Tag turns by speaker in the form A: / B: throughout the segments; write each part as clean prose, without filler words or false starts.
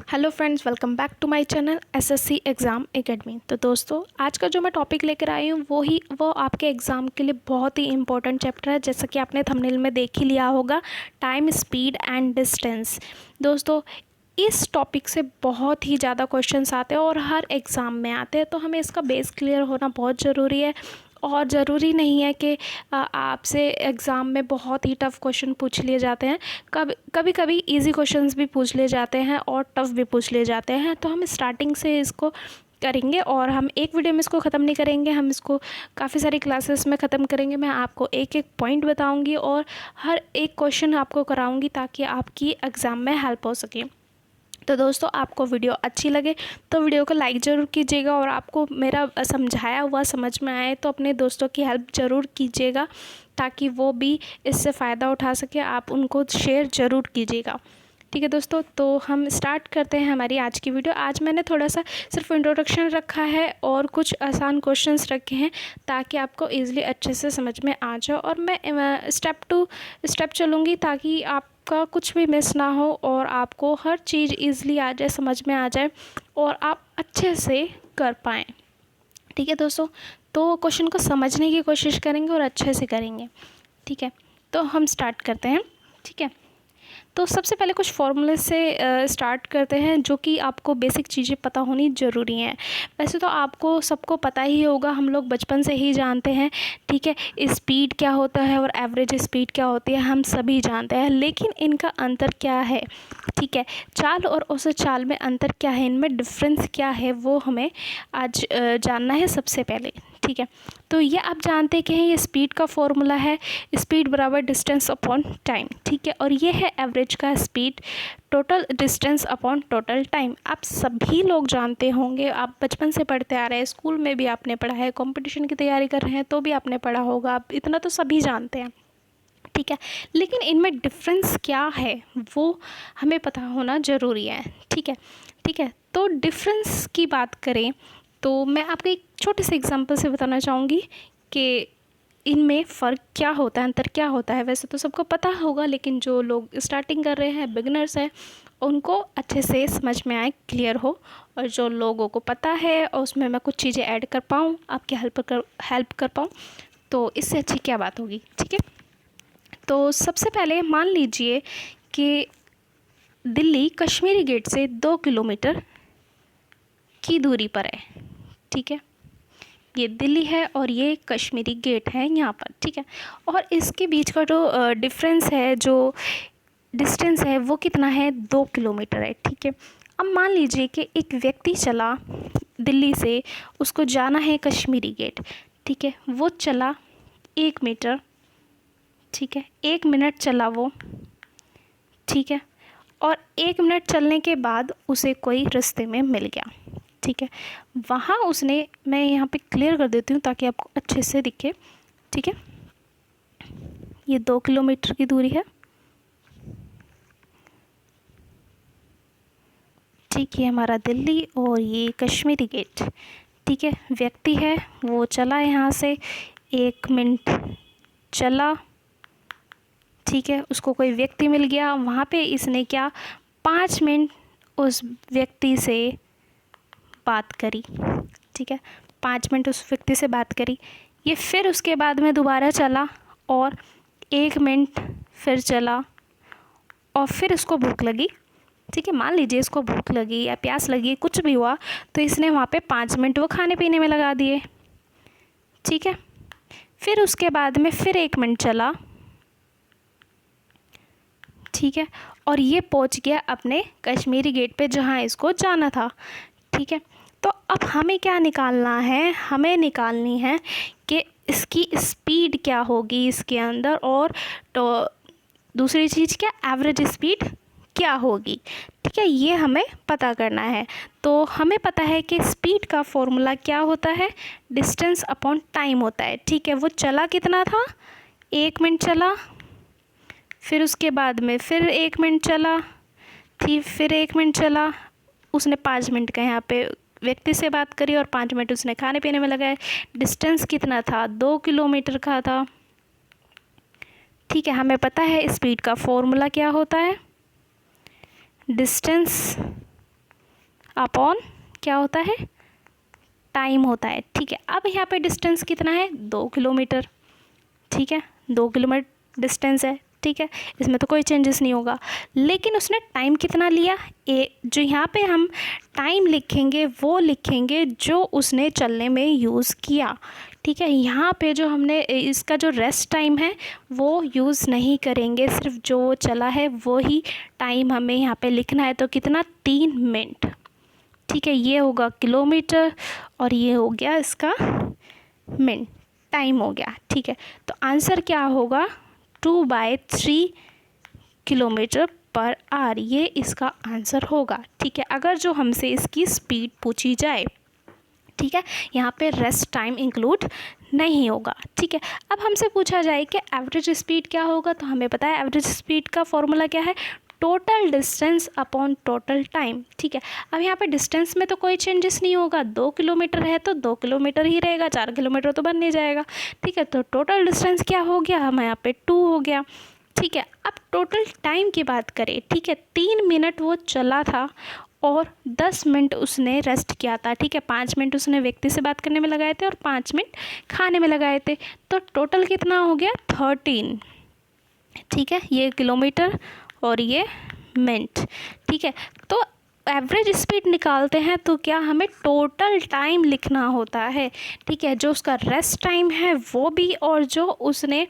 A: Hello friends, welcome back to my channel SSC exam academy. तो दोस्तों, आज का जो मैं टॉपिक लेकर आई हूँ वो आपके एग्ज़ाम के लिए बहुत ही इंपॉर्टेंट चैप्टर है। जैसा कि आपने थंबनेल में देख ही लिया होगा, टाइम, स्पीड एंड डिस्टेंस। दोस्तों, इस टॉपिक से बहुत ही ज़्यादा क्वेश्चंस आते हैं और हर एग्ज़ाम में आते हैं, तो हमें इसका बेस क्लियर होना बहुत ज़रूरी है। और ज़रूरी नहीं है कि आपसे एग्ज़ाम में बहुत ही टफ़ क्वेश्चन पूछ लिए जाते हैं। कभी कभी इजी क्वेश्चंस भी पूछ लिए जाते हैं और टफ़ भी पूछ लिए जाते हैं। तो हम स्टार्टिंग से इसको करेंगे और हम एक वीडियो में इसको ख़त्म नहीं करेंगे, हम इसको काफ़ी सारी क्लासेस में ख़त्म करेंगे। मैं आपको एक एक पॉइंट बताऊंगी और हर एक क्वेश्चन आपको कराऊंगी ताकि आपकी एग्ज़ाम में हेल्प हो सके। तो दोस्तों, आपको वीडियो अच्छी लगे तो वीडियो को लाइक ज़रूर कीजिएगा और आपको मेरा समझाया हुआ समझ में आए तो अपने दोस्तों की हेल्प ज़रूर कीजिएगा ताकि वो भी इससे फ़ायदा उठा सके। आप उनको शेयर ज़रूर कीजिएगा। ठीक है दोस्तों, तो हम स्टार्ट करते हैं हमारी आज की वीडियो। आज मैंने थोड़ा सा सिर्फ इंट्रोडक्शन रखा है और कुछ आसान क्वेश्चंस रखे हैं ताकि आपको ईज़िली अच्छे से समझ में आ जाए, और मैं स्टेप टू स्टेप चलूँगी ताकि आपका कुछ भी मिस ना हो और आपको हर चीज़ ईज़िली आ जाए, समझ में आ जाए और आप अच्छे से कर पाएँ। ठीक है दोस्तों, तो क्वेश्चन को समझने की कोशिश करेंगे और अच्छे से करेंगे। ठीक है, तो हम स्टार्ट करते हैं। ठीक है, तो सबसे पहले कुछ फॉर्मूले से स्टार्ट करते हैं जो कि आपको बेसिक चीज़ें पता होनी ज़रूरी हैं। वैसे तो आपको सबको पता ही होगा, हम लोग बचपन से ही जानते हैं। ठीक है, स्पीड क्या होता है और एवरेज स्पीड क्या होती है हम सभी जानते हैं, लेकिन इनका अंतर क्या है। ठीक है, चाल और औसत चाल में अंतर क्या है, इनमें डिफरेंस क्या है, वो हमें आज जानना है सबसे पहले। ठीक है, तो ये आप जानते कि ये स्पीड का फॉर्मूला है, स्पीड बराबर डिस्टेंस अपॉन टाइम। ठीक है, और ये है एवरेज का speed, total distance upon total time. आप सभी लोग जानते होंगे, आप बचपन से पढ़ते आ रहे हैं, स्कूल में भी आपने पढ़ा है, कंपटीशन की तैयारी कर रहे हैं तो भी आपने पढ़ा होगा, आप इतना तो सभी जानते हैं। ठीक है, लेकिन इनमें डिफरेंस क्या है वो हमें पता होना ज़रूरी है। ठीक है, ठीक है, तो डिफरेंस की बात करें तो मैं आपको एक छोटे से एग्जांपल से बताना चाहूँगी कि इनमें फ़र्क क्या होता है, अंतर क्या होता है। वैसे तो सबको पता होगा, लेकिन जो लोग स्टार्टिंग कर रहे हैं, बिगनर्स हैं, उनको अच्छे से समझ में आए, क्लियर हो, और जो लोगों को पता है और उसमें मैं कुछ चीज़ें ऐड कर पाऊँ, आपकी हेल्प कर पाऊँ, तो इससे अच्छी क्या बात होगी। ठीक है, तो सबसे पहले मान लीजिए कि दिल्ली कश्मीरी गेट से 2 किलोमीटर की दूरी पर है। ठीक है, ये दिल्ली है और ये कश्मीरी गेट है यहाँ पर। ठीक है, और इसके बीच का जो डिफरेंस है, जो डिस्टेंस है, वो कितना है, 2 किलोमीटर है। ठीक है, अब मान लीजिए कि एक व्यक्ति चला दिल्ली से, उसको जाना है कश्मीरी गेट। ठीक है, वो चला 1 मीटर। ठीक है, 1 मिनट चला वो। ठीक है, और 1 मिनट चलने के बाद उसे कोई रास्ते में मिल गया। ठीक है, वहाँ उसने, मैं यहाँ पे क्लियर कर देती हूँ ताकि आपको अच्छे से दिखे। ठीक है, ये 2 किलोमीटर की दूरी है। ठीक, ये हमारा दिल्ली और ये कश्मीरी गेट। ठीक है, व्यक्ति है वो चला यहाँ से, 1 मिनट चला। ठीक है, उसको कोई व्यक्ति मिल गया, वहाँ पे इसने क्या 5 मिनट उस व्यक्ति से बात करी। ठीक है, 5 मिनट उस व्यक्ति से बात करी। ये फिर उसके बाद में दोबारा चला और 1 मिनट फिर चला और फिर उसको भूख लगी। ठीक है, मान लीजिए इसको भूख लगी या प्यास लगी, कुछ भी हुआ, तो इसने वहाँ पे 5 मिनट वो खाने पीने में लगा दिए। ठीक है, फिर उसके बाद में फिर 1 मिनट चला। ठीक है, और ये पहुंच गया अपने कश्मीरी गेट पे जहां इसको जाना था। ठीक है, तो अब हमें क्या निकालना है, हमें निकालनी है कि इसकी स्पीड क्या होगी इसके अंदर, और तो दूसरी चीज़ क्या, एवरेज स्पीड क्या होगी। ठीक है, ये हमें पता करना है। तो हमें पता है कि स्पीड का फॉर्मूला क्या होता है, डिस्टेंस अपॉन टाइम होता है। ठीक है, वो चला कितना था, 1 मिनट चला, फिर उसके बाद में फिर 1 मिनट चला। ठीक, फिर 1 मिनट चला, उसने 5 मिनट का यहाँ पे व्यक्ति से बात करी और 5 मिनट उसने खाने पीने में लगाए। डिस्टेंस कितना था, 2 किलोमीटर का था। ठीक है, हमें पता है स्पीड का फॉर्मूला क्या होता है, डिस्टेंस अपॉन क्या होता है, टाइम होता है। ठीक है, अब यहाँ पे डिस्टेंस कितना है, 2 किलोमीटर। ठीक है, 2 किलोमीटर डिस्टेंस है। ठीक है, इसमें तो कोई चेंजेस नहीं होगा। लेकिन उसने टाइम कितना लिया, जो यहाँ पे हम टाइम लिखेंगे वो लिखेंगे जो उसने चलने में यूज़ किया। ठीक है, यहाँ पे जो हमने इसका जो रेस्ट टाइम है वो यूज़ नहीं करेंगे, सिर्फ जो चला है वो ही टाइम हमें यहाँ पे लिखना है। तो कितना, 3 मिनट। ठीक है, ये होगा किलोमीटर और ये हो गया इसका मिनट, टाइम हो गया। ठीक है, तो आंसर क्या होगा, 2/3 किलोमीटर पर आवर, ये इसका आंसर होगा। ठीक है, अगर जो हमसे इसकी स्पीड पूछी जाए। ठीक है, यहाँ पे रेस्ट टाइम इंक्लूड नहीं होगा। ठीक है, अब हमसे पूछा जाए कि एवरेज स्पीड क्या होगा, तो हमें पता है एवरेज स्पीड का फॉर्मूला क्या है, total distance upon total time. ठीक है, अब यहाँ पे डिस्टेंस में तो कोई चेंजेस नहीं होगा, 2 किलोमीटर है तो 2 किलोमीटर ही रहेगा, 4 किलोमीटर तो बन नहीं जाएगा। ठीक है, तो टोटल डिस्टेंस क्या हो गया, हमें यहाँ पे 2 हो गया। ठीक है, अब टोटल टाइम की बात करें। ठीक है, 3 मिनट वो चला था और 10 मिनट उसने रेस्ट किया था। ठीक है, 5 मिनट उसने व्यक्ति से बात करने में लगाए थे और 5 मिनट खाने में लगाए थे, तो टोटल कितना हो गया, 13। ठीक है, ये किलोमीटर और ये मिनट। ठीक है, तो एवरेज स्पीड निकालते हैं तो क्या हमें टोटल टाइम लिखना होता है। ठीक है, जो उसका रेस्ट टाइम है वो भी और जो उसने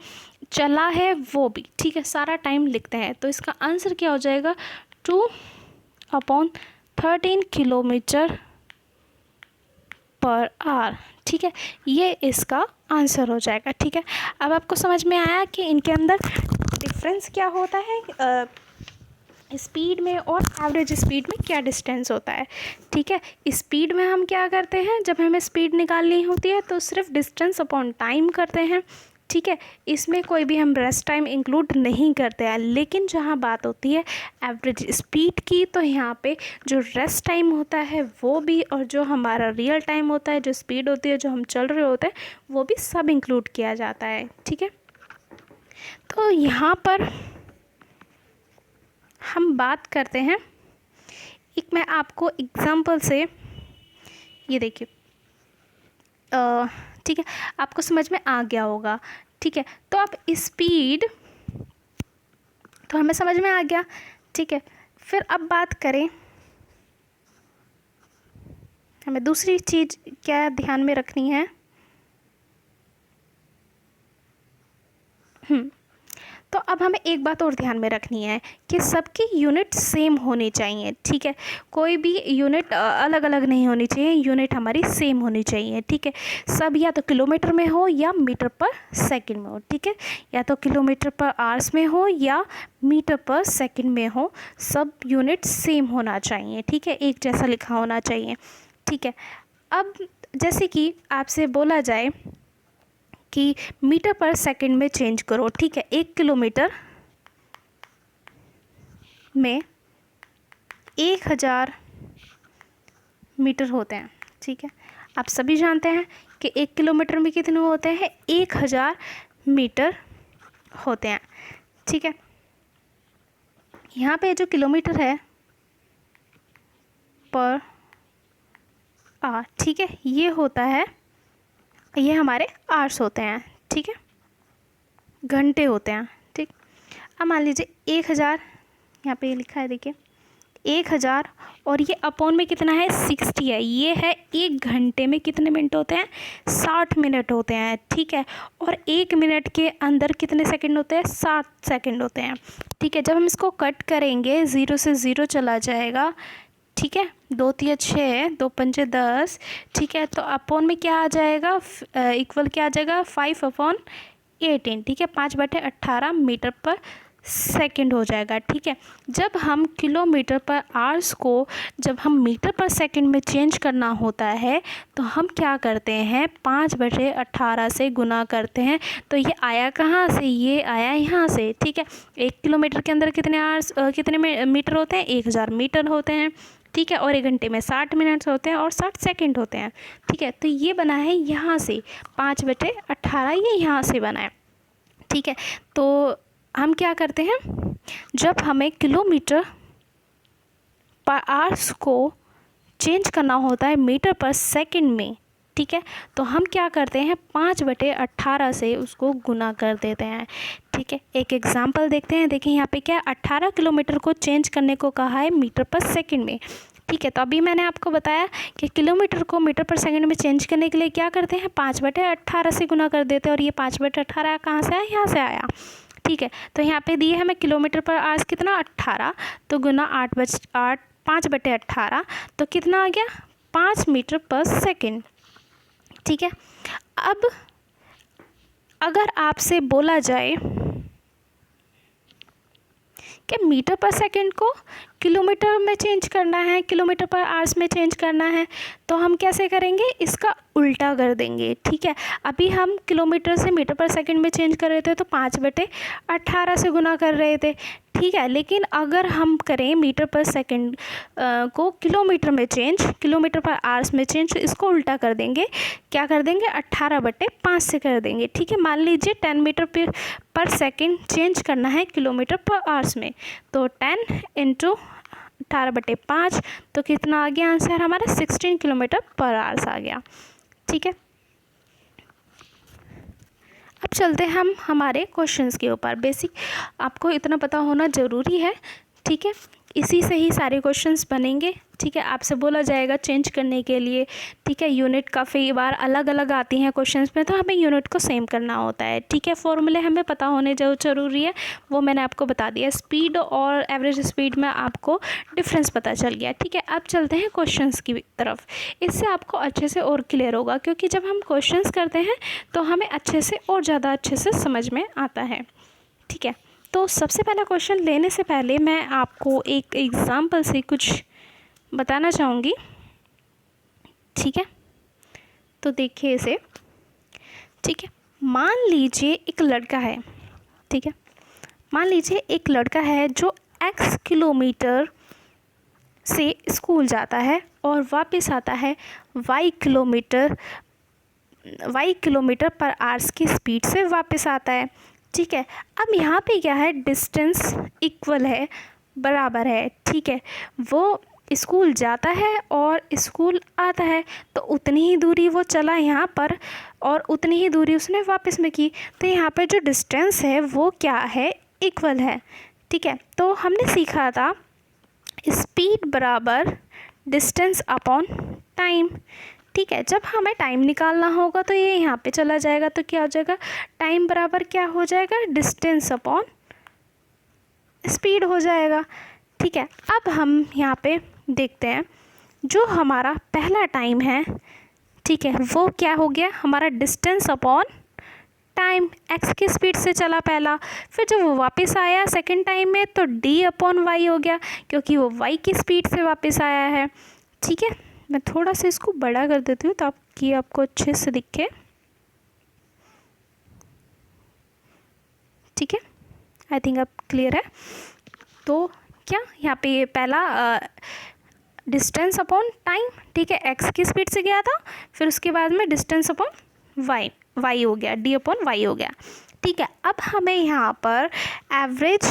A: चला है वो भी। ठीक है, सारा टाइम लिखते हैं, तो इसका आंसर क्या हो जाएगा, 2/13 किलोमीटर पर आवर। ठीक है, ये इसका आंसर हो जाएगा। ठीक है, अब आपको समझ में आया कि इनके अंदर डिफरेंस क्या होता है, स्पीड में और एवरेज स्पीड में क्या डिस्टेंस होता है। ठीक है, स्पीड में हम क्या करते हैं, जब हमें स्पीड निकालनी होती है तो सिर्फ डिस्टेंस अपॉन टाइम करते हैं। ठीक है, इसमें कोई भी हम रेस्ट टाइम इंक्लूड नहीं करते हैं। लेकिन जहाँ बात होती है एवरेज स्पीड की, तो यहाँ पे जो रेस्ट टाइम होता है वो भी और जो हमारा रियल टाइम होता है, जो स्पीड होती है, जो हम चल रहे होते हैं, वो भी सब इंक्लूड किया जाता है। ठीक है, तो यहाँ पर हम बात करते हैं, एक मैं आपको एग्जांपल से, ये देखिए, ठीक है, आपको समझ में आ गया होगा। ठीक है, तो आप स्पीड तो हमें समझ में आ गया। ठीक है, फिर अब बात करें, हमें दूसरी चीज़ क्या ध्यान में रखनी है। तो अब हमें एक बात और ध्यान में रखनी है कि सबकी यूनिट सेम होनी चाहिए। ठीक है, कोई भी यूनिट अलग अलग नहीं होनी चाहिए, यूनिट हमारी सेम होनी चाहिए। ठीक है, सब या तो किलोमीटर में हो या मीटर पर सेकंड में हो। ठीक है, या तो किलोमीटर पर आवर्स में हो या मीटर पर सेकंड में हो, सब यूनिट सेम होना चाहिए। ठीक है, एक जैसा लिखा होना चाहिए। ठीक है, अब जैसे कि आपसे बोला जाए कि मीटर पर सेकंड में चेंज करो। ठीक है, 1 किलोमीटर में 1000 मीटर होते हैं। ठीक है, आप सभी जानते हैं कि 1 किलोमीटर में कितने होते हैं, 1000 मीटर होते हैं। ठीक है, यहाँ पे जो किलोमीटर है पर आवर, ठीक है, ये होता है, ये हमारे आवर्स होते हैं। ठीक है, घंटे होते हैं। ठीक, अब मान लीजिए 1000, यहाँ पे ये लिखा है, देखिए 1000 और ये अपॉन में कितना है, 60 है। ये है 1 घंटे में कितने मिनट होते हैं, 60 मिनट होते हैं। ठीक है, और 1 मिनट के अंदर कितने सेकंड होते हैं, 60 सेकंड होते हैं। ठीक है, जब हम इसको कट करेंगे 0 से 0 चला जाएगा। ठीक है, 2 3 6, 2 5 10। ठीक है, तो अपॉन में क्या आ जाएगा, इक्वल क्या आ जाएगा, 5/18। ठीक है, 5/18 मीटर पर सेकंड हो जाएगा। ठीक है, जब हम किलोमीटर पर आवर्स को जब हम मीटर पर सेकंड में चेंज करना होता है तो हम क्या करते हैं, 5/18 से गुना करते हैं। तो ये आया कहाँ से, ये आया यहाँ से। ठीक है, 1 किलोमीटर के अंदर कितने आवर्स, कितने मीटर होते हैं, 1000 मीटर होते हैं। ठीक है, और 1 घंटे में 60 मिनट्स होते हैं और 60 सेकंड होते हैं। ठीक है, तो ये बना है यहाँ से 5/18, ये यहाँ से बना है। ठीक है, तो हम क्या करते हैं, जब हमें किलोमीटर पर आवर्स को चेंज करना होता है मीटर पर सेकंड में, ठीक है। तो हम क्या करते हैं 5/18 से उसको गुना कर देते हैं, ठीक है। एक एग्जांपल देखते हैं। देखिए यहाँ पे क्या 18 किलोमीटर को चेंज करने को कहा है मीटर पर सेकंड में, ठीक है। तो अभी मैंने आपको बताया कि किलोमीटर को मीटर पर सेकंड में चेंज करने के लिए क्या करते हैं 5/18 से गुना कर देते हैं। और ये 5/18 कहाँ से आया, यहाँ से आया, ठीक है। तो यहाँ पे दिए हमें किलोमीटर पर आवर्स कितना 18, तो गुना 5/18 तो कितना आ गया 5 मीटर पर सेकंड, ठीक है। अब अगर आपसे बोला जाए कि मीटर पर सेकंड को किलोमीटर में चेंज करना है, किलोमीटर पर आवर्स में चेंज करना है, तो हम कैसे करेंगे, इसका उल्टा कर देंगे, ठीक है। अभी हम किलोमीटर से मीटर पर सेकंड में चेंज कर रहे थे तो 5/18 से गुना कर रहे थे, ठीक है। लेकिन अगर हम करें मीटर पर सेकंड को किलोमीटर में चेंज, किलोमीटर पर आवर्स में चेंज, तो इसको उल्टा कर देंगे। क्या कर देंगे 18/5 से कर देंगे, ठीक है। मान लीजिए 10 मीटर पर सेकंड चेंज करना है किलोमीटर पर आवर्स में, तो 10 × 18/5 तो कितना आ गया आंसर हमारा 16 किलोमीटर पर आवर्स आ गया, ठीक है। अब चलते हैं हम हमारे क्वेश्चंस के ऊपर। बेसिक आपको इतना पता होना ज़रूरी है, ठीक है। इसी से ही सारे क्वेश्चंस बनेंगे, ठीक है। आपसे बोला जाएगा चेंज करने के लिए, ठीक है। यूनिट काफ़ी बार अलग अलग आती हैं क्वेश्चंस में, तो हमें यूनिट को सेम करना होता है, ठीक है। फॉर्मूले हमें पता होने जो ज़रूरी है वो मैंने आपको बता दिया। स्पीड और एवरेज स्पीड में आपको डिफरेंस पता चल गया, ठीक है। अब चलते हैं क्वेश्चंस की तरफ। इससे आपको अच्छे से और क्लियर होगा, क्योंकि जब हम क्वेश्चंस करते हैं तो हमें अच्छे से और ज़्यादा अच्छे से समझ में आता है, ठीक है। तो सबसे पहला क्वेश्चन लेने से पहले मैं आपको एक एग्ज़ाम्पल से कुछ बताना चाहूँगी, ठीक है। तो देखिए इसे, ठीक है। मान लीजिए एक लड़का है, ठीक है। मान लीजिए एक लड़का है जो x किलोमीटर से स्कूल जाता है और वापस आता है y किलोमीटर पर आवर्स की स्पीड से वापस आता है, ठीक है। अब यहाँ पे क्या है, डिस्टेंस इक्वल है, बराबर है, ठीक है। वो स्कूल जाता है और स्कूल आता है, तो उतनी ही दूरी वो चला यहाँ पर और उतनी ही दूरी उसने वापस में की, तो यहाँ पे जो डिस्टेंस है वो क्या है, इक्वल है, ठीक है। तो हमने सीखा था स्पीड बराबर डिस्टेंस अपॉन टाइम, ठीक है। जब हमें टाइम निकालना होगा तो ये यहाँ पे चला जाएगा, तो क्या हो जाएगा, टाइम बराबर क्या हो जाएगा, डिस्टेंस अपॉन स्पीड हो जाएगा, ठीक है। अब हम यहाँ पे देखते हैं जो हमारा पहला टाइम है, ठीक है, वो क्या हो गया हमारा डिस्टेंस अपॉन टाइम, एक्स की स्पीड से चला पहला। फिर जब वो वापस आया सेकंड टाइम में तो d/y हो गया, क्योंकि वो y की स्पीड से वापस आया है, ठीक है। मैं थोड़ा सा इसको बड़ा कर देती हूँ ताकि आपको अच्छे से दिखे, ठीक है। आई थिंक अब क्लियर है। तो क्या यहाँ पे ये पहला डिस्टेंस अपॉन टाइम, ठीक है, एक्स की स्पीड से गया था, फिर उसके बाद में डिस्टेंस अपॉन वाई हो गया, d/y हो गया, ठीक है। अब हमें यहाँ पर एवरेज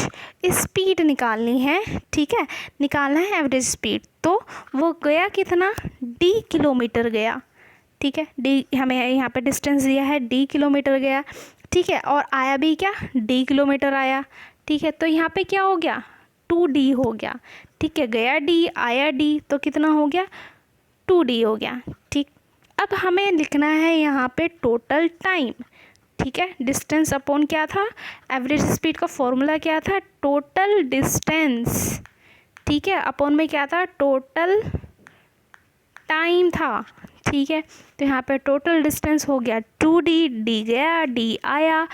A: स्पीड निकालनी है, ठीक है, निकालना है एवरेज स्पीड। तो वो गया कितना, d किलोमीटर गया, ठीक है। d हमें यहाँ पे डिस्टेंस दिया है d किलोमीटर गया, ठीक है। और आया भी क्या, d किलोमीटर आया, ठीक है। तो यहाँ पे क्या हो गया 2d हो गया, ठीक है। गया d आया d तो कितना हो गया 2d हो गया, ठीक। अब हमें लिखना है यहाँ पे टोटल टाइम, ठीक है। डिस्टेंस अपॉन क्या था, एवरेज स्पीड का फॉर्मूला क्या था, टोटल डिस्टेंस, ठीक है, अपॉन में क्या था, टोटल टाइम था, ठीक है। तो यहाँ पे टोटल डिस्टेंस हो गया 2d, d गया d आया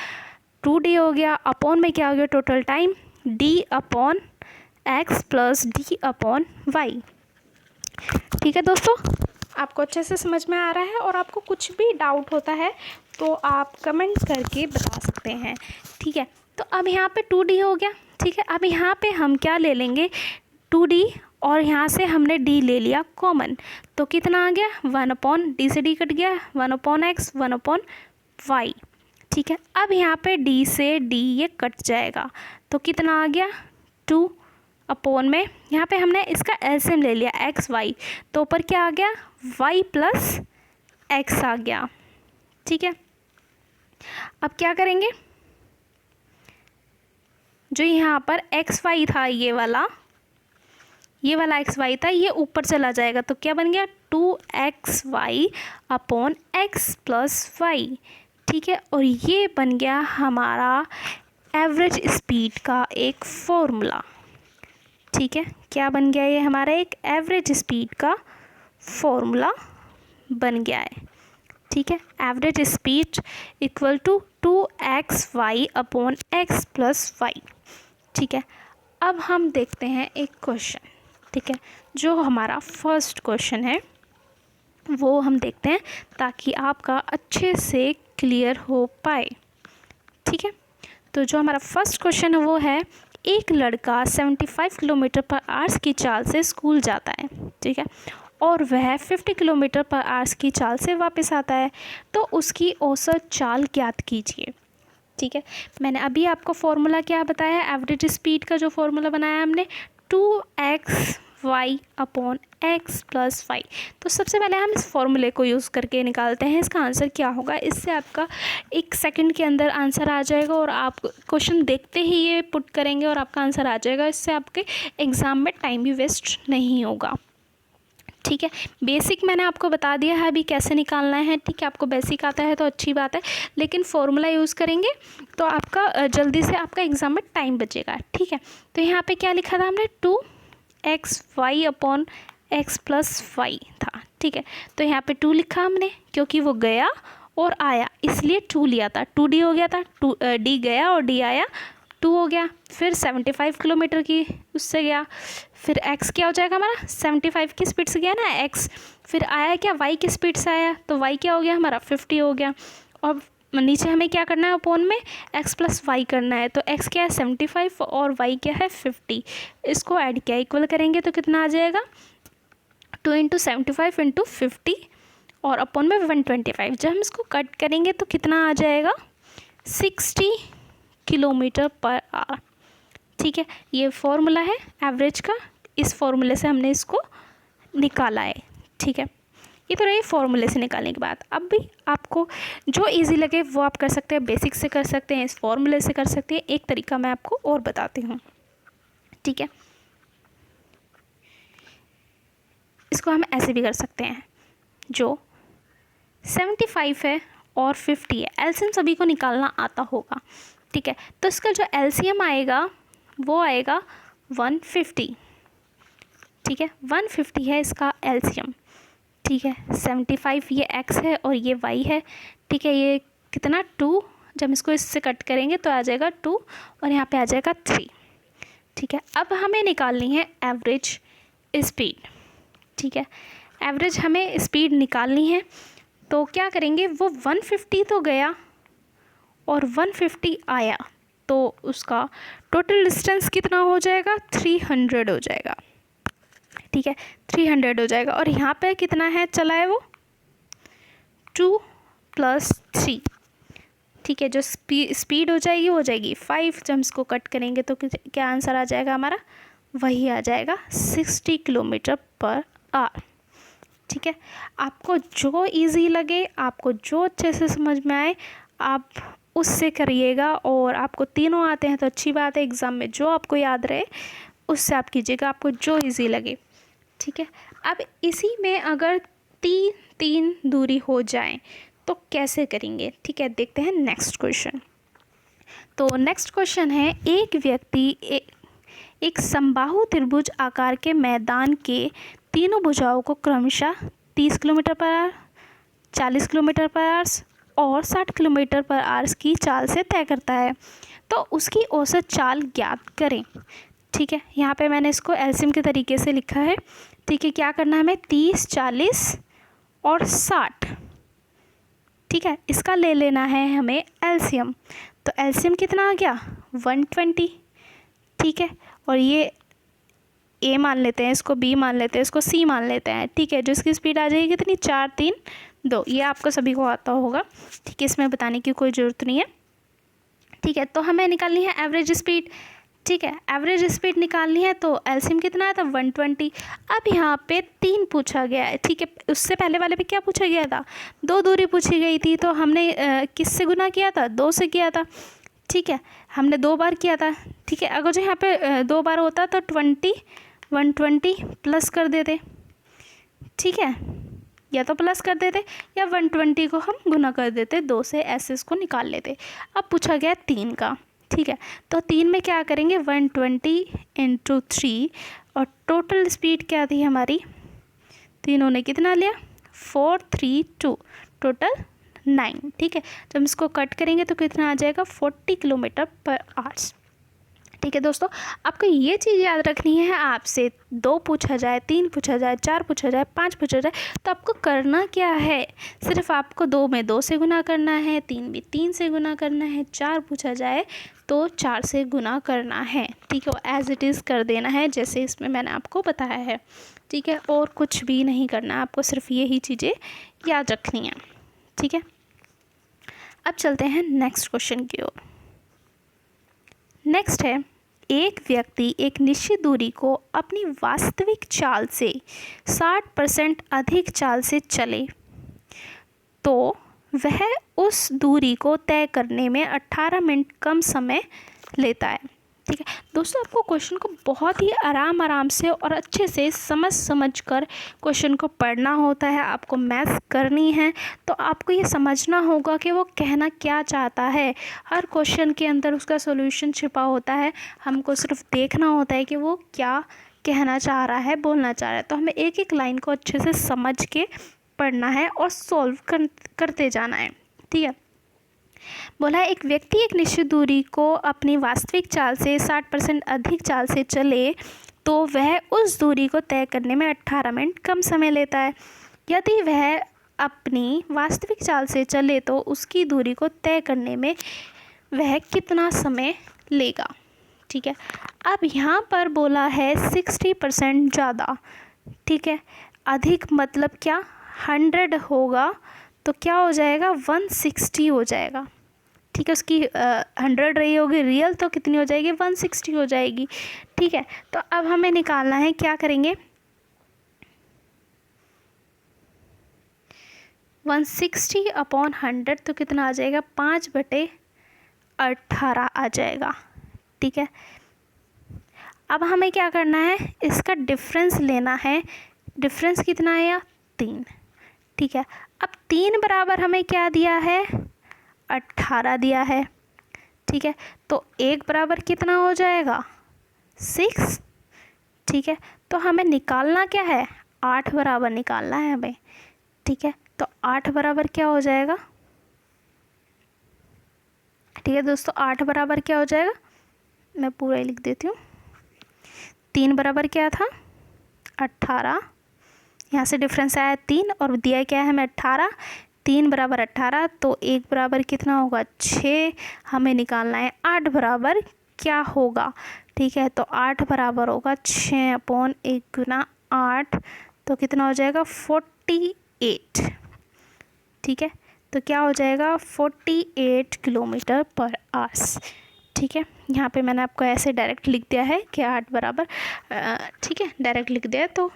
A: 2d हो गया, अपॉन में क्या हो गया टोटल टाइम d/x + d/y, ठीक है। दोस्तों आपको अच्छे से समझ में आ रहा है, और आपको कुछ भी डाउट होता है तो आप कमेंट करके बता सकते हैं, ठीक है। तो अब यहाँ पे 2d हो गया, ठीक है। अब यहाँ पे हम क्या ले लेंगे 2d, और यहाँ से हमने d ले लिया कॉमन, तो कितना आ गया 1/d से d कट गया 1/x 1/y, ठीक है। अब यहाँ पे d से d ये कट जाएगा, तो कितना आ गया अपोन में यहाँ पे हमने इसका एलसीएम ले लिया एक्स वाई, तो ऊपर क्या आ गया वाई प्लस एक्स आ गया। ठीक है, अब क्या करेंगे, जो यहाँ पर एक्स वाई था ये वाला एक्स वाई था, ये ऊपर चला जाएगा तो क्या बन गया 2xy upon x plus y. ठीक है, और ये बन गया हमारा एवरेज स्पीड का एक फॉर्मूला। ठीक है, क्या बन गया ये हमारा एक एवरेज स्पीड का फॉर्मूला बन गया है। ठीक है, average speed equal to 2xy upon x plus y. ठीक है, अब हम देखते हैं एक क्वेश्चन। ठीक है, जो हमारा फर्स्ट क्वेश्चन है वो हम देखते हैं ताकि आपका अच्छे से क्लियर हो पाए। ठीक है, तो जो हमारा फर्स्ट क्वेश्चन है वो है, एक लड़का 75 किलोमीटर पर आवर्स की चाल से स्कूल जाता है। ठीक है, और वह 50 किलोमीटर पर आवर्स की चाल से वापस आता है, तो उसकी औसत चाल ज्ञात कीजिए। ठीक है, मैंने अभी आपको फॉर्मूला क्या बताया, एवरेज स्पीड का जो फॉर्मूला बनाया हमने 2xy upon x plus Y. तो सबसे पहले हम इस फॉर्मूले को यूज़ करके निकालते हैं इसका आंसर क्या होगा। इससे आपका 1 सेकंड के अंदर आंसर आ जाएगा और आप क्वेश्चन देखते ही ये पुट करेंगे और आपका आंसर आ जाएगा। इससे आपके एग्ज़ाम में टाइम भी वेस्ट नहीं होगा। ठीक है, बेसिक मैंने आपको बता दिया है अभी कैसे निकालना है। ठीक है, आपको बेसिक आता है तो अच्छी बात है, लेकिन फॉर्मूला यूज़ करेंगे तो आपका जल्दी से आपका एग्ज़ाम में टाइम बचेगा। ठीक है, तो यहाँ पे क्या लिखा था हमने 2xy upon x plus Y था। ठीक है, तो यहाँ पे 2 लिखा हमने क्योंकि वो गया और आया इसलिए 2 लिया था, 2d हो गया था, 2d गया और d आया 2 हो गया। फिर 75 किलोमीटर की उससे गया, फिर x क्या हो जाएगा हमारा 75 की स्पीड से गया ना x, फिर आया क्या y की स्पीड से आया तो y क्या हो गया हमारा 50 हो गया। और नीचे हमें क्या करना है अपोन में x प्लस वाई करना है, तो x क्या है 75 और y क्या है 50। इसको ऐड किया इक्वल करेंगे तो कितना आ जाएगा 2 × 75 × 50 और अपोन में 125। जब हम इसको कट करेंगे तो कितना आ जाएगा 60 किलोमीटर पर आवर। ठीक है, ये फॉर्मूला है एवरेज का, इस फॉर्मूले से हमने इसको निकाला है। ठीक है, ये तो रही फॉर्मूले से निकालने के बाद। अब भी आपको जो इजी लगे वो आप कर सकते हैं, बेसिक से कर सकते हैं, इस फॉर्मूले से कर सकते हैं। एक तरीका मैं आपको और बताती हूँ। ठीक है, इसको हम ऐसे भी कर सकते हैं, जो 75 है और 50 है, एलसीएम सभी को निकालना आता होगा। ठीक है, तो इसका जो एलसीएम आएगा वो आएगा 150। ठीक है, 150 है इसका एलसीएम। ठीक है, 75 ये x है और ये y है। ठीक है, ये कितना 2, जब इसको इससे कट करेंगे तो आ जाएगा 2 और यहाँ पे आ जाएगा 3। ठीक है, अब हमें निकालनी है एवरेज स्पीड। ठीक है, एवरेज हमें स्पीड निकालनी है, तो क्या करेंगे, वो 150 तो गया और 150 आया, तो उसका टोटल डिस्टेंस कितना हो जाएगा 300 हो जाएगा। ठीक है, 300 हो जाएगा। और यहाँ पे कितना है चला है वो 2 + 3। ठीक है, जो स्पीड हो जाएगी 5। जब इसको कट करेंगे तो क्या आंसर आ जाएगा हमारा, वही आ जाएगा 60 किलोमीटर पर आवर। ठीक है, आपको जो इजी लगे, आपको जो अच्छे से समझ में आए आप उससे करिएगा। और आपको तीनों आते हैं तो अच्छी बात है, एग्ज़ाम में जो आपको याद रहे उससे आप कीजिएगा, आपको जो इजी लगे। ठीक है, अब इसी में अगर 3 दूरी हो जाए तो कैसे करेंगे। ठीक है, देखते हैं नेक्स्ट क्वेश्चन। तो नेक्स्ट क्वेश्चन है, एक व्यक्ति एक समबाहु त्रिभुज आकार के मैदान के तीनों भुजाओं को क्रमशः 30 kilometre per hour, 40 kilometre per hour और 60 किलोमीटर पर आवर की चाल से तय करता है, तो उसकी औसत चाल ज्ञात करें। ठीक है, यहाँ पे मैंने इसको एलसीएम के तरीके से लिखा है। ठीक है, क्या करना है हमें 30, 40 और 60। ठीक है, इसका ले लेना है हमें एलसीएम, तो एलसीएम कितना आ गया 120। ठीक है, और ये ए मान लेते हैं, इसको बी मान लेते हैं, इसको सी मान लेते हैं। ठीक है, जो इसकी स्पीड आ जाएगी कितनी 4, 3, 2। ये आपको सभी को आता होगा। ठीक है, इसमें बताने की कोई ज़रूरत नहीं है। ठीक है, तो हमें निकालनी है एवरेज स्पीड। ठीक है। एवरेज स्पीड निकालनी है तो एलसीएम कितना आया था 120। अब यहाँ पे 3 पूछा गया है, ठीक है। उससे पहले वाले पे क्या पूछा गया था, 2 दूरी पूछी गई थी, तो हमने किससे गुना किया था, 2 से किया था, ठीक है। हमने 2 बार किया था, ठीक है। अगर जो यहाँ पे 2 बार होता तो 120 प्लस कर देते, ठीक है, या तो प्लस कर देते या 120 को हम गुना कर देते 2 से, ऐसे इसको निकाल लेते। अब पूछा गया 3 का, ठीक है। तो 3 में क्या करेंगे, 120 × 3, और टोटल स्पीड क्या थी हमारी, तीनों ने कितना लिया 432, टोटल 9, ठीक है। जब हम इसको कट करेंगे तो कितना आ जाएगा 40 km/h, ठीक है। दोस्तों आपको ये चीज़ याद रखनी है, आपसे 2 पूछा जाए, 3 पूछा जाए, 4 पूछा जाए, 5 पूछा जाए, तो आपको करना क्या है, सिर्फ आपको 2 में 2 से गुना करना है, 3 में 3 से गुना करना है, 4 पूछा जाए तो 4 से गुना करना है, ठीक है। एज़ इट इज़ कर देना है जैसे इसमें मैंने आपको बताया है, ठीक है। और कुछ भी नहीं करना, आपको सिर्फ यही चीज़ें याद रखनी है, ठीक है। अब चलते हैं नेक्स्ट क्वेश्चन की ओर। नेक्स्ट है, एक व्यक्ति एक निश्चित दूरी को अपनी वास्तविक चाल से 60% अधिक चाल से चले तो वह उस दूरी को तय करने में 18 मिनट कम समय लेता है, ठीक है। दोस्तों आपको क्वेश्चन को बहुत ही आराम से और अच्छे से समझ कर क्वेश्चन को पढ़ना होता है। आपको मैथ्स करनी है तो आपको ये समझना होगा कि वो कहना क्या चाहता है। हर क्वेश्चन के अंदर उसका सॉल्यूशन छिपा होता है, हमको सिर्फ देखना होता है कि वो क्या कहना चाह रहा है, बोलना चाह रहा है। तो हमें एक एक लाइन को अच्छे से समझ के पढ़ना है और सॉल्व करते जाना है, ठीक है। बोला है, एक व्यक्ति एक निश्चित दूरी को अपनी वास्तविक चाल से 60% अधिक चाल से चले तो वह उस दूरी को तय करने में 18 मिनट कम समय लेता है। यदि वह अपनी वास्तविक चाल से चले तो उसकी दूरी को तय करने में वह कितना समय लेगा, ठीक है। अब यहाँ पर बोला है 60% ज़्यादा, ठीक है। अधिक मतलब क्या, 100 होगा तो क्या हो जाएगा 160 हो जाएगा, ठीक है। उसकी 100 रही होगी रियल तो कितनी हो जाएगी 160 हो जाएगी, ठीक है। तो अब हमें निकालना है, क्या करेंगे 160/100 तो कितना आ जाएगा 5/18 आ जाएगा, ठीक है। अब हमें क्या करना है, इसका डिफरेंस लेना है। डिफरेंस कितना आया 3, ठीक है। अब 3 बराबर हमें क्या दिया है 18 दिया है, ठीक है। तो 1 बराबर कितना हो जाएगा 6, ठीक है। तो हमें निकालना क्या है 8 बराबर निकालना है हमें, ठीक है। तो 8 बराबर क्या हो जाएगा, ठीक है दोस्तों। 8 बराबर क्या हो जाएगा, मैं पूरा ही लिख देती हूँ। 3 बराबर क्या था 18, यहाँ से डिफरेंस आया 3 और दिया क्या है हमें 18। 3 बराबर 18 तो 1 बराबर कितना होगा 6, हमें निकालना है 8 बराबर क्या होगा, ठीक है। तो 8 बराबर होगा 6/1 गुना 8, तो कितना हो जाएगा 48, ठीक है। तो क्या हो जाएगा 48 km/h, ठीक है। यहाँ पे मैंने आपको ऐसे डायरेक्ट लिख दिया है कि 8 बराबर, ठीक है, डायरेक्ट लिख दिया, तो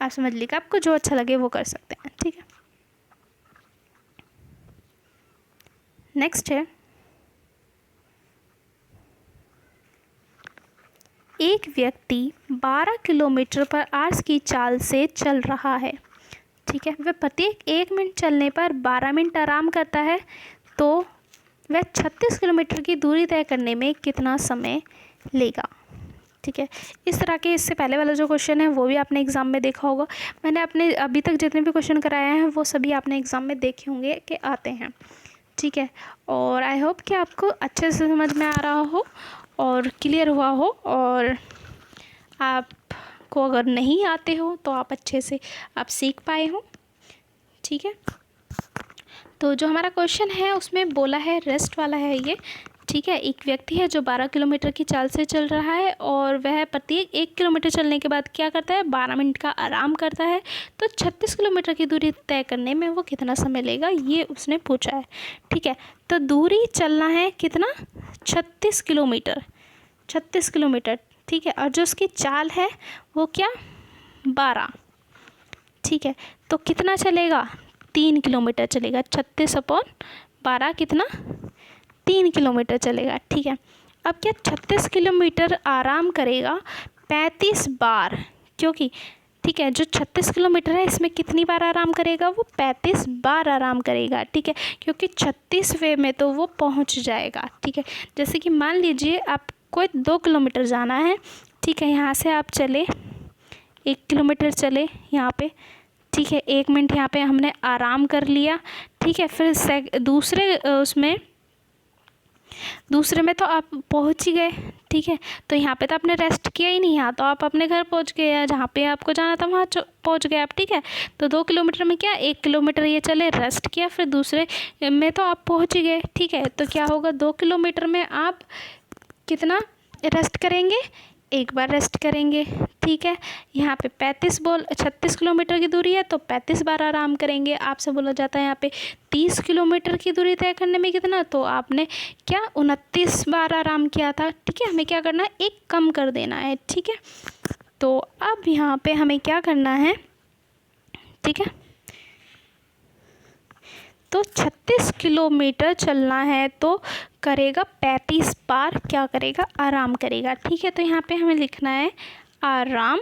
A: आप समझ लीजिएगा, आपको जो अच्छा लगे वो कर सकते हैं, ठीक है। नेक्स्ट है, एक व्यक्ति 12 km/h की चाल से चल रहा है, ठीक है। वह प्रत्येक 1 मिनट चलने पर 12 मिनट आराम करता है तो वह 36 किलोमीटर की दूरी तय करने में कितना समय लेगा, ठीक है। इस तरह के इससे पहले वाला जो क्वेश्चन है वो भी आपने एग्ज़ाम में देखा होगा। मैंने अपने अभी तक जितने भी क्वेश्चन कराए हैं वो सभी आपने एग्ज़ाम में देखे होंगे कि आते हैं, ठीक है। और आई होप कि आपको अच्छे से समझ में आ रहा हो और क्लियर हुआ हो, और आपको अगर नहीं आते हो तो आप अच्छे से आप सीख पाए हो, ठीक है। तो जो हमारा क्वेश्चन है उसमें बोला है रेस्ट वाला है ये, ठीक है। एक व्यक्ति है जो 12 किलोमीटर की चाल से चल रहा है और वह प्रत्येक 1 किलोमीटर चलने के बाद क्या करता है 12 मिनट का आराम करता है, तो 36 किलोमीटर की दूरी तय करने में वो कितना समय लेगा, ये उसने पूछा है, ठीक है। तो दूरी चलना है कितना 36 किलोमीटर, 36 किलोमीटर, ठीक है। और जो उसकी चाल है वो क्या, 12, ठीक है। तो कितना चलेगा, 3 किलोमीटर चलेगा। 36/12 कितना, 3 किलोमीटर चलेगा, ठीक है। अब क्या 36 किलोमीटर आराम करेगा 35 बार, क्योंकि ठीक है जो 36 किलोमीटर है इसमें कितनी बार आराम करेगा, वो 35 बार आराम करेगा, ठीक है। क्योंकि 36वें में तो वो पहुंच जाएगा, ठीक है। जैसे कि मान लीजिए आपको 2 किलोमीटर जाना है, ठीक है। यहाँ से आप चले 1 किलोमीटर चले यहाँ पे, ठीक है। 1 मिनट यहाँ पे हमने आराम कर लिया, ठीक है। फिर दूसरे में तो आप पहुंच ही गए, ठीक है। तो यहाँ पे तो आपने रेस्ट किया ही नहीं, यहाँ तो आप अपने घर पहुंच गए, या जहाँ पे आपको जाना था वहाँ पहुंच गए आप, ठीक है। तो 2 किलोमीटर में क्या 1 किलोमीटर ये चले, रेस्ट किया, फिर दूसरे में तो आप पहुंच ही गए, ठीक है। तो क्या होगा, 2 किलोमीटर में आप कितना रेस्ट करेंगे, 1 बार रेस्ट करेंगे, ठीक है। यहाँ पे 36 किलोमीटर की दूरी है तो 35 बार आराम करेंगे। आपसे बोला जाता है यहाँ पे 30 किलोमीटर की दूरी तय करने में कितना, तो आपने क्या 29 बार आराम किया था, ठीक है। हमें क्या करना है, 1 कम कर देना है, ठीक है। तो अब यहाँ पे हमें क्या करना है, ठीक है। तो 36 किलोमीटर चलना है तो करेगा 35 बार क्या करेगा, आराम करेगा, ठीक है। तो यहाँ पे हमें लिखना है आराम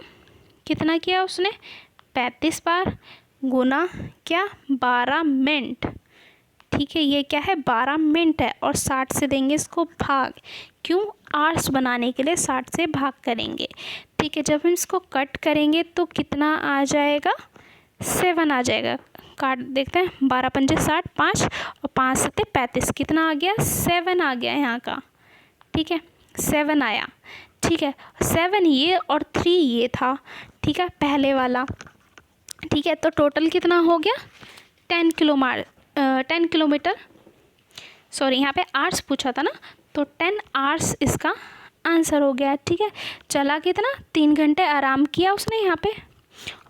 A: कितना किया उसने, 35 बार गुना क्या, 12 मिनट, ठीक है। ये क्या है, 12 मिनट है, और 60 से देंगे इसको भाग, क्यों, आवर्स बनाने के लिए 60 से भाग करेंगे, ठीक है। जब हम इसको कट करेंगे तो कितना आ जाएगा, 7 आ जाएगा। काट देखते हैं, 12 पंजे 60, 5 और 5 सत्ते 35, कितना आ गया, 7 आ गया यहाँ का, ठीक है। 7 आया, ठीक है। 7 ये और 3 ये था, ठीक है, पहले वाला, ठीक है। तो टोटल कितना हो गया, 10 किलोमीटर, सॉरी यहाँ पे आवर्स पूछा था ना, तो 10 आवर्स इसका आंसर हो गया, ठीक है। चला कितना, 3 घंटे आराम किया उसने यहाँ पे,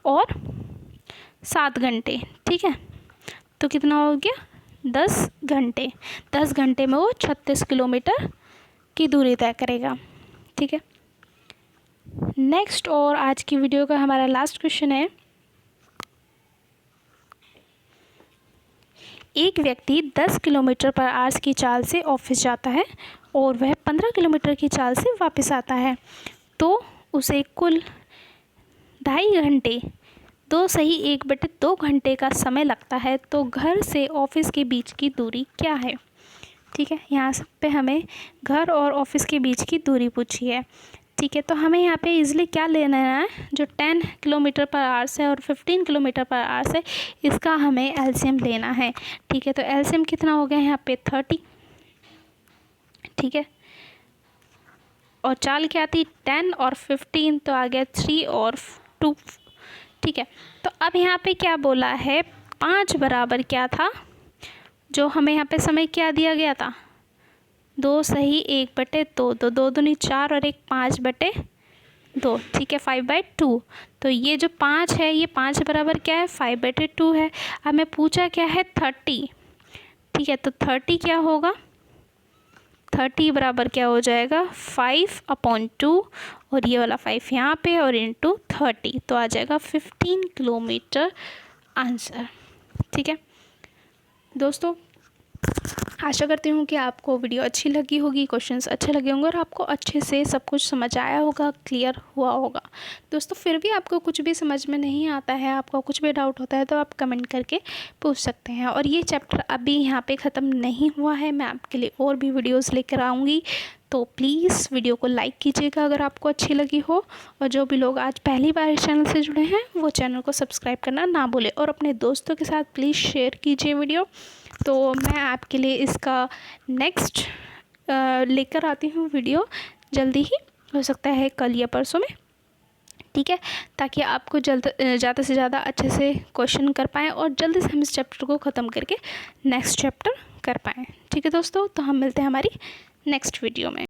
A: और 7 घंटे, ठीक है। तो कितना हो गया, 10 घंटे। 10 घंटे में वो 36 किलोमीटर की दूरी तय करेगा, ठीक है। नेक्स्ट और आज की वीडियो का हमारा लास्ट क्वेश्चन है, एक व्यक्ति 10 किलोमीटर पर आवर्स की चाल से ऑफिस जाता है और वह 15 किलोमीटर की चाल से वापस आता है, तो उसे कुल 2.5 घंटे 1/2 घंटे का समय लगता है, तो घर से ऑफिस के बीच की दूरी क्या है, ठीक है। यहाँ पे हमें घर और ऑफिस के बीच की दूरी पूछी है, ठीक है। तो हमें यहाँ पे इजीली क्या लेना है, जो 10 किलोमीटर पर आवर्स है और 15 किलोमीटर पर आवर्स है, इसका हमें एलसीएम लेना है, ठीक है। तो एलसीएम कितना हो गया यहाँ पे 30, ठीक है। और चाल क्या थी 10 और 15, तो आ गया 3 और 2, ठीक है। तो अब यहाँ पे क्या बोला है, 5 बराबर क्या था, जो हमें यहाँ पे समय क्या दिया गया था, 2 सही 1/2, तो 2 दूनी 4 और 1 5/2, ठीक है, 5/2। तो ये जो 5 है, ये 5 बराबर क्या है, 5/2 है। हमें पूछा क्या है 30, ठीक है। तो 30 क्या होगा, 30 बराबर क्या हो जाएगा, 5/2, और ये वाला 5 यहाँ पे और इंटू 30, तो आ जाएगा 15 किलोमीटर आंसर, ठीक है। दोस्तों आशा करती हूँ कि आपको वीडियो अच्छी लगी होगी, क्वेश्चंस अच्छे लगे होंगे और आपको अच्छे से सब कुछ समझ आया होगा, क्लियर हुआ होगा। दोस्तों फिर भी आपको कुछ भी समझ में नहीं आता है, आपका कुछ भी डाउट होता है, तो आप कमेंट करके पूछ सकते हैं। और ये चैप्टर अभी यहाँ पे ख़त्म नहीं हुआ है, मैं आपके लिए और भी वीडियोज़ लेकर आऊँगी, तो प्लीज़ वीडियो को लाइक कीजिएगा अगर आपको अच्छी लगी हो, और जो भी लोग आज पहली बार इस चैनल से जुड़े हैं वो चैनल को सब्सक्राइब करना ना भूलें, और अपने दोस्तों के साथ प्लीज़ शेयर कीजिए वीडियो। तो मैं आपके लिए इसका नेक्स्ट लेकर आती हूँ वीडियो जल्दी ही, हो सकता है कल या परसों में, ठीक है, ताकि आपको ज़्यादा से ज़्यादा अच्छे से क्वेश्चन कर पाएँ और जल्दी से हम इस चैप्टर को ख़त्म करके नेक्स्ट चैप्टर कर पाएँ, ठीक है दोस्तों। तो हम मिलते हैं हमारी नेक्स्ट वीडियो में।